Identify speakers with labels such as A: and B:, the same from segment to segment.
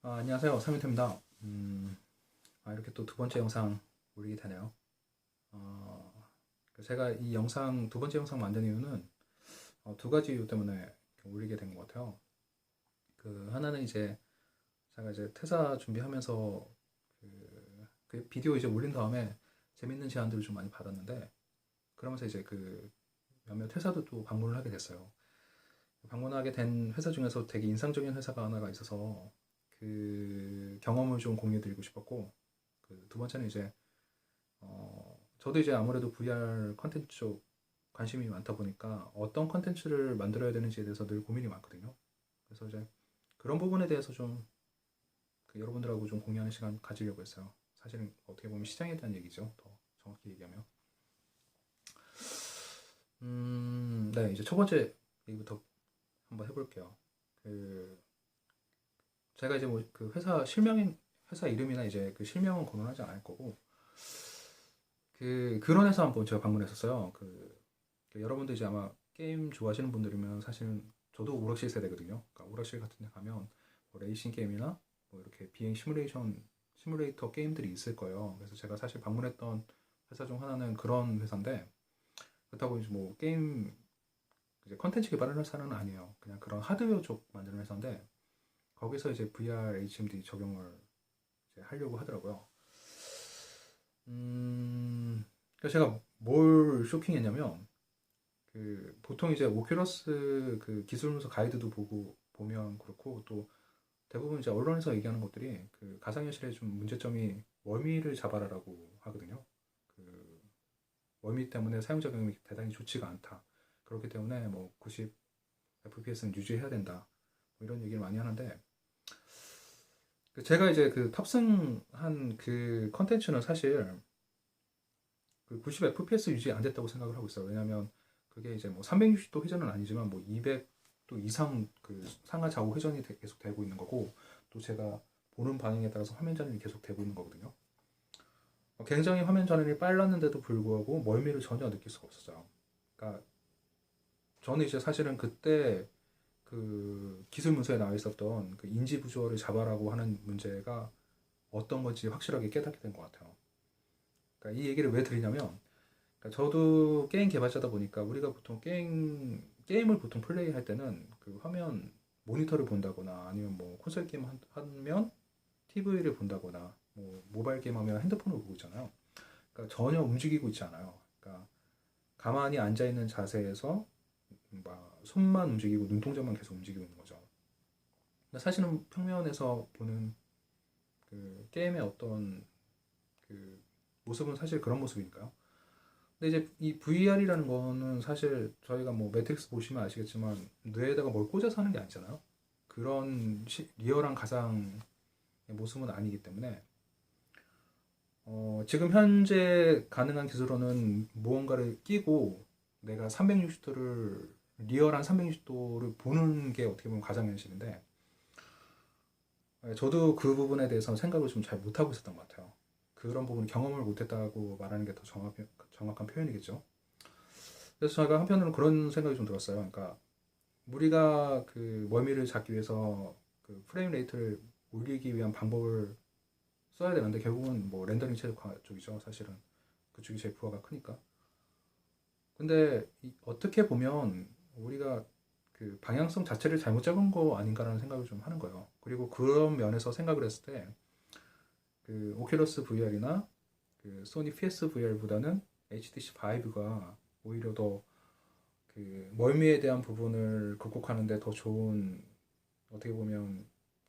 A: 안녕하세요. 삼유태입니다. 이렇게 또 두 번째 영상 올리게 되네요. 제가 이 영상, 두 번째 영상 만든 이유는 두 가지 이유 때문에 이렇게 올리게 된 것 같아요. 하나는 이제 제가 이제 퇴사 준비하면서 그 비디오 이제 올린 다음에 재밌는 제안들을 좀 많이 받았는데, 그러면서 이제 몇몇 회사도 또 방문을 하게 됐어요. 방문하게 된 회사 중에서 되게 인상적인 회사가 하나가 있어서 그 경험을 좀 공유드리고 싶었고, 두 번째는 이제 저도 이제 아무래도 VR 컨텐츠 쪽 관심이 많다 보니까 어떤 컨텐츠를 만들어야 되는지에 대해서 늘 고민이 많거든요. 그래서 이제 그런 부분에 대해서 좀 여러분들하고 좀 공유하는 시간 가지려고 했어요. 사실은 어떻게 보면 시장에 대한 얘기죠. 더 정확히 얘기하면. 네, 이제 첫 번째 얘기부터 한번 해볼게요. 그 제가 이제 뭐 그 회사 실명인 회사 이름이나 이제 그 실명은 거론하지 않을 거고, 그런 회사 한번 제가 방문했었어요. 여러분들 이제 아마 게임 좋아하시는 분들이면 사실은 저도 오락실 세대거든요. 그러니까 오락실 같은 데 가면 뭐 레이싱 게임이나 뭐 이렇게 비행 시뮬레이터 게임들이 있을 거예요. 그래서 제가 사실 방문했던 회사 중 하나는 그런 회사인데, 그렇다고 이제 뭐 게임 이제 컨텐츠 개발하는 회사는 아니에요. 그냥 그런 하드웨어 쪽 만드는 회사인데, 거기서 이제 VR, HMD 적용을 이제 하려고 하더라고요. 그래서 제가 뭘 쇼킹했냐면, 보통 이제 오큘러스 그 기술 문서 가이드도 보면 그렇고, 또 대부분 이제 언론에서 얘기하는 것들이 그 가상현실의 좀 문제점이 월미를 잡아라라고 하거든요. 그 월미 때문에 사용자 경험이 대단히 좋지가 않다. 그렇기 때문에 뭐 90 FPS는 유지해야 된다. 뭐 이런 얘기를 많이 하는데, 제가 이제 그 탑승한 그 컨텐츠는 사실 그 90 FPS 유지 안 됐다고 생각을 하고 있어요. 왜냐하면 그게 이제 뭐 360도 회전은 아니지만 뭐 200도 이상 그 상하 좌우 회전이 계속 되고 있는 거고, 또 제가 보는 방향에 따라서 화면 전환이 계속 되고 있는 거거든요. 굉장히 화면 전환이 빨랐는데도 불구하고 멀미를 전혀 느낄 수가 없었어요. 그러니까 저는 이제 사실은 그때 그 기술 문서에 나와 있었던 그 인지 부조화를 잡아라고 하는 문제가 어떤 건지 확실하게 깨닫게 된 것 같아요. 그러니까 이 얘기를 왜 드리냐면, 그러니까 저도 게임 개발자다 보니까 우리가 보통 게임을 보통 플레이할 때는 그 화면 모니터를 본다거나 아니면 뭐 콘솔 게임 하면 TV를 본다거나 뭐 모바일 게임 하면 핸드폰을 보고 있잖아요. 그러니까 전혀 움직이고 있지 않아요. 그러니까 가만히 앉아 있는 자세에서 막 손만 움직이고 눈동자만 계속 움직이고 있는 거죠. 근데 사실은 평면에서 보는 그 게임의 어떤 그 모습은 사실 그런 모습이니까요. 근데 이제 이 VR이라는 거는 사실 저희가 뭐 매트릭스 보시면 아시겠지만 뇌에다가 뭘 꽂아서 하는 게 아니잖아요. 그런 리얼한 가상의 모습은 아니기 때문에 지금 현재 가능한 기술로는 무언가를 끼고 내가 360도를 리얼한 360도를 보는 게 어떻게 보면 가상현실인데, 저도 그 부분에 대해서 생각을 좀 잘 못하고 있었던 것 같아요. 그런 부분 경험을 못했다고 말하는 게 더 정확한 표현이겠죠. 그래서 제가 한편으로는 그런 생각이 좀 들었어요. 그러니까 우리가 그 멀미를 잡기 위해서 그 프레임 레이트를 올리기 위한 방법을 써야 되는데, 결국은 뭐 렌더링 최적화 쪽이죠. 사실은 그쪽이 제일 부하가 크니까. 근데 어떻게 보면 우리가 그 방향성 자체를 잘못 잡은 거 아닌가라는 생각을 좀 하는 거예요. 그리고 그런 면에서 생각을 했을 때 그 오큘러스 VR이나 그 소니 PSVR보다는 HTC Vive가 오히려 더 그 멀미에 대한 부분을 극복하는데 더 좋은, 어떻게 보면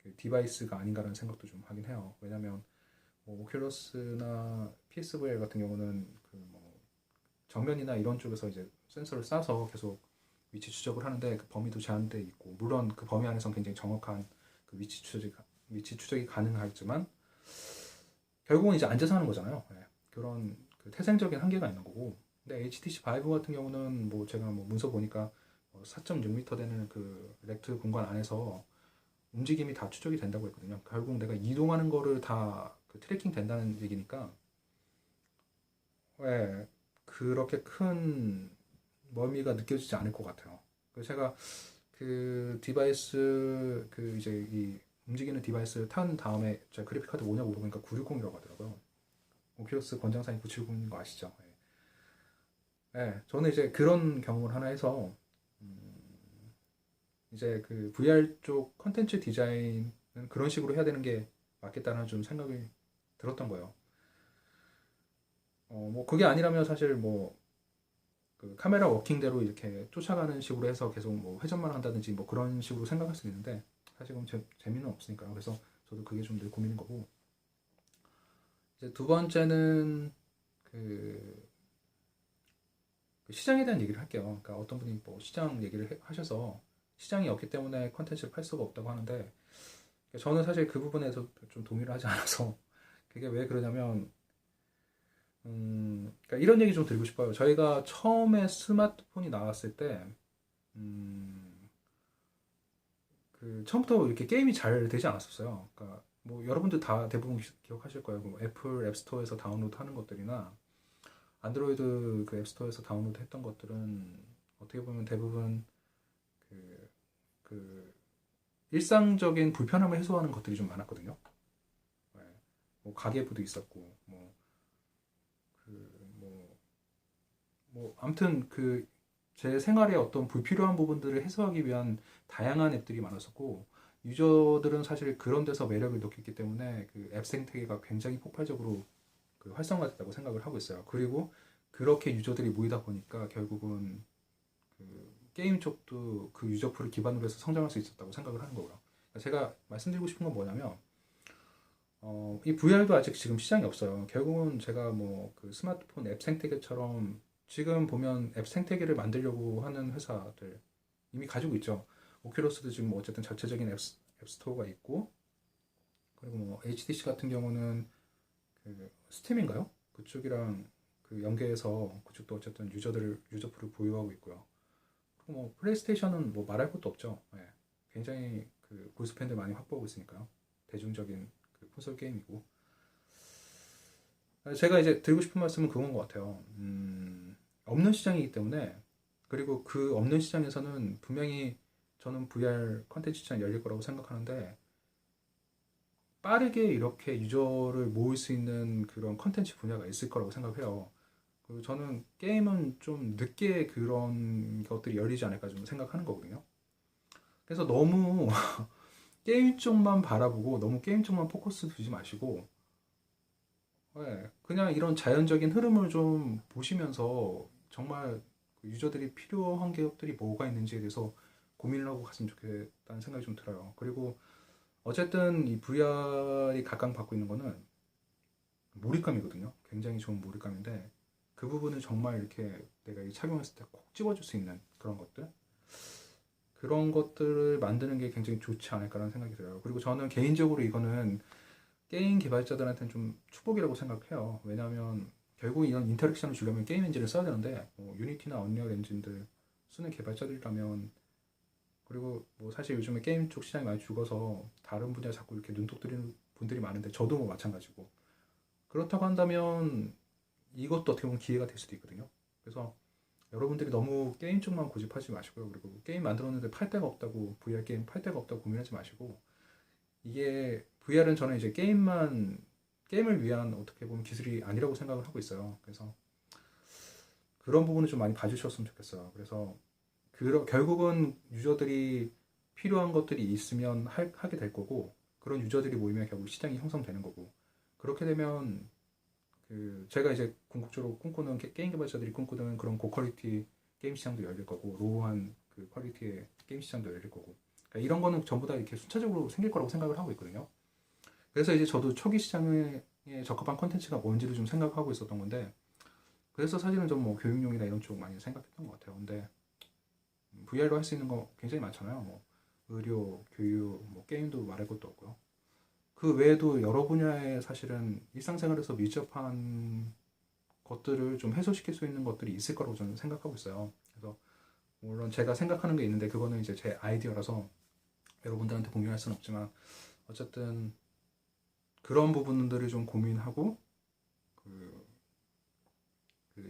A: 그 디바이스가 아닌가라는 생각도 좀 하긴 해요. 왜냐하면 뭐 오큘러스나 PSVR 같은 경우는 그뭐 정면이나 이런 쪽에서 이제 센서를 쏴서 계속 위치 추적을 하는데 그 범위도 제한돼 있고, 물론 그 범위 안에서는 굉장히 정확한 그 위치 추적이 가능하지만 결국은 이제 앉아서 하는 거잖아요. 네. 그런 그 태생적인 한계가 있는 거고. 근데 HTC 바이브 같은 경우는 뭐 제가 뭐 문서 보니까 4.6m 되는 그 렉트 공간 안에서 움직임이 다 추적이 된다고 했거든요. 결국 내가 이동하는 거를 다그 트래킹 된다는 얘기니까 왜 그렇게 큰 멀미가 느껴지지 않을 것 같아요. 그래서 제가 그 디바이스 그 이제 이 움직이는 디바이스를 탄 다음에 제가 그래픽 카드 뭐냐고 물어보니까 960이라고 하더라고요. 오큘러스 권장사인 970인 거 아시죠? 예. 네, 저는 이제 그런 경험을 하나 해서 이제 그 VR 쪽 컨텐츠 디자인은 그런 식으로 해야 되는 게 맞겠다는 좀 생각이 들었던 거예요. 뭐 그게 아니라면 사실 뭐 그 카메라 워킹대로 이렇게 쫓아가는 식으로 해서 계속 뭐 회전만 한다든지 뭐 그런 식으로 생각할 수 있는데 사실 그럼 재미는 없으니까요. 그래서 저도 그게 좀 늘 고민인 거고. 이제 두 번째는 그 시장에 대한 얘기를 할게요. 그러니까 어떤 분이 뭐 시장 얘기를 하셔서 시장이 없기 때문에 컨텐츠를 팔 수가 없다고 하는데 저는 사실 그 부분에서 좀 동의를 하지 않아서 그게 왜 그러냐면 그러니까 이런 얘기 좀 드리고 싶어요. 저희가 처음에 스마트폰이 나왔을 때 그 처음부터 이렇게 게임이 잘 되지 않았었어요. 그러니까 뭐 여러분들 다 대부분 기억하실 거예요. 뭐 애플 앱스토어에서 다운로드하는 것들이나 안드로이드 그 앱스토어에서 다운로드했던 것들은 어떻게 보면 대부분 그, 그 일상적인 불편함을 해소하는 것들이 좀 많았거든요. 네. 뭐 가계부도 있었고 뭐 아무튼 그 제 생활에 어떤 불필요한 부분들을 해소하기 위한 다양한 앱들이 많았었고 유저들은 사실 그런 데서 매력을 느꼈기 때문에 그 앱 생태계가 굉장히 폭발적으로 그 활성화됐다고 생각을 하고 있어요. 그리고 그렇게 유저들이 모이다 보니까 결국은 그 게임 쪽도 그 유저풀을 기반으로 해서 성장할 수 있었다고 생각을 하는 거고요. 그러니까 제가 말씀드리고 싶은 건 뭐냐면 이 VR도 아직 지금 시장이 없어요. 결국은 제가 뭐 그 스마트폰 앱 생태계처럼 지금 보면 앱 생태계를 만들려고 하는 회사들 이미 가지고 있죠. 오큘러스도 지금 뭐 어쨌든 자체적인 앱 스토어가 있고 그리고 뭐 HTC 같은 경우는 그 스팀인가요? 그쪽이랑 그 연계해서 그쪽도 어쨌든 유저풀을 보유하고 있고요. 그리고 뭐 플레이스테이션은 뭐 말할 것도 없죠. 네. 굉장히 그 골수 팬들 많이 확보하고 있으니까요. 대중적인 그 콘솔 게임이고. 제가 이제 드리고 싶은 말씀은 그건 것 같아요. 없는 시장이기 때문에 그리고 그 없는 시장에서는 분명히 저는 VR 컨텐츠 시장이 열릴 거라고 생각하는데 빠르게 이렇게 유저를 모을 수 있는 그런 컨텐츠 분야가 있을 거라고 생각해요. 그리고 저는 게임은 좀 늦게 그런 것들이 열리지 않을까 좀 생각하는 거거든요. 그래서 너무 게임 쪽만 바라보고 너무 게임 쪽만 포커스 두지 마시고 그냥 이런 자연적인 흐름을 좀 보시면서 정말 그 유저들이 필요한 것들이 뭐가 있는지에 대해서 고민을 하고 갔으면 좋겠다는 생각이 좀 들어요. 그리고 어쨌든 이 VR이 각광받고 있는 거는 몰입감이거든요. 굉장히 좋은 몰입감인데 그 부분을 정말 이렇게 내가 착용했을 때 콕 집어줄 수 있는 그런 것들을 만드는 게 굉장히 좋지 않을까라는 생각이 들어요. 그리고 저는 개인적으로 이거는 게임 개발자들한테는 좀 축복이라고 생각해요. 왜냐하면 결국 이런 인터랙션을 주려면 게임 엔진을 써야 되는데 뭐 유니티나 언리얼 엔진들 쓰는 개발자들이라면 그리고 뭐 사실 요즘에 게임 쪽 시장이 많이 죽어서 다른 분야 자꾸 이렇게 눈독 들이는 분들이 많은데 저도 뭐 마찬가지고 그렇다고 한다면 이것도 어떻게 보면 기회가 될 수도 있거든요. 그래서 여러분들이 너무 게임 쪽만 고집하지 마시고요. 그리고 게임 만들었는데 팔 데가 없다고 VR 게임 팔 데가 없다고 고민하지 마시고 이게 VR은 저는 이제 게임을 위한 어떻게 보면 기술이 아니라고 생각을 하고 있어요. 그래서 그런 부분을 좀 많이 봐주셨으면 좋겠어요. 그래서 결국은 유저들이 필요한 것들이 있으면 하게 될 거고 그런 유저들이 모이면 결국 시장이 형성되는 거고 그렇게 되면 그 제가 이제 궁극적으로 꿈꾸는 게임 개발자들이 꿈꾸는 그런 고퀄리티 게임 시장도 열릴 거고 로우한 그 퀄리티의 게임 시장도 열릴 거고 그러니까 이런 거는 전부 다 이렇게 순차적으로 생길 거라고 생각을 하고 있거든요. 그래서 이제 저도 초기 시장에 적합한 컨텐츠가 뭔지를 좀 생각하고 있었던 건데 그래서 사실은 좀 뭐 교육용이나 이런 쪽 많이 생각했던 것 같아요. 근데 VR로 할 수 있는 거 굉장히 많잖아요. 뭐 의료, 교육, 뭐 게임도 말할 것도 없고요. 그 외에도 여러 분야에 사실은 일상생활에서 밀접한 것들을 좀 해소시킬 수 있는 것들이 있을 거라고 저는 생각하고 있어요. 그래서 물론 제가 생각하는 게 있는데 그거는 이제 제 아이디어라서 여러분들한테 공유할 수는 없지만 어쨌든 그런 부분들을 좀 고민하고 그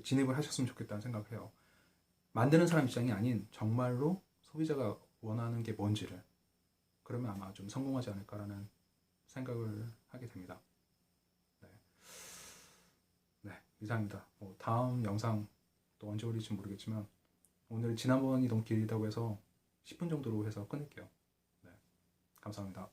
A: 진입을 하셨으면 좋겠다는 생각을 해요. 만드는 사람 입장이 아닌 정말로 소비자가 원하는 게 뭔지를 그러면 아마 좀 성공하지 않을까라는 생각을 하게 됩니다. 네, 네 이상입니다. 다음 영상 또 언제 올릴지 모르겠지만 오늘 지난번이 너무 길다고 해서 10분 정도로 해서 끊을게요. 네, 감사합니다.